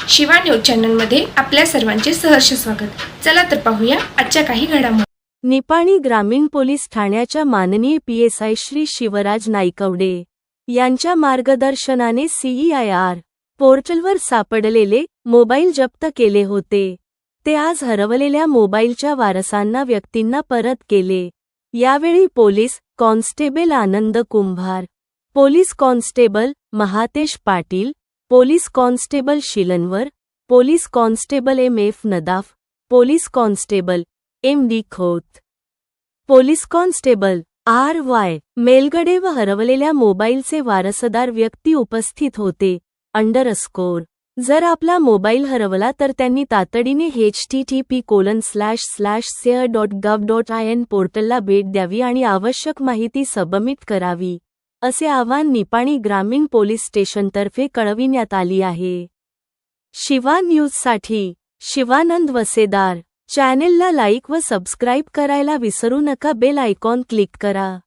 Shiva news चॅनलमध्ये आपल्या सर्वांचे सहर्ष स्वागत। चला तर पाहूया आजच्या काही घडामोडी। निपाणी ग्रामीण पोलीस ठाण्याच्या माननीय पीएसआय श्री शिवराज नाईकवडे यांच्या मार्गदर्शनाने CEIR पोर्टलवर सापडलेले मोबाईल जप्त केले होते। ते आज हरवलेल्या मोबाईलच्या वारसांना व्यक्तींना परत केले। यावेळी police constable Anand Kumbhar, police constable Mahatesh Patil, police constable Shilanvar, police constable MF Nadaf, police constable MD Khot, police constable RY Melgade व हरवलेल्या मोबाईलचे वारसदार व्यक्ती उपस्थित होते। जर आपला मोबाईल हरवला तर त्यांनी तातडीने http://share.gov.in पोर्टलला भेट द्यावी आणि आवश्यक माहिती सबमिट करावी, असे आवाहन निपाणी ग्रामीण पोलीस स्टेशनतर्फे कळविण्यात आली आहे। शिवा न्यूजसाठी शिवानंद वसेदार। चॅनेलला लाईक व सबस्क्राईब करायला विसरू नका। बेल आयकॉन क्लिक करा।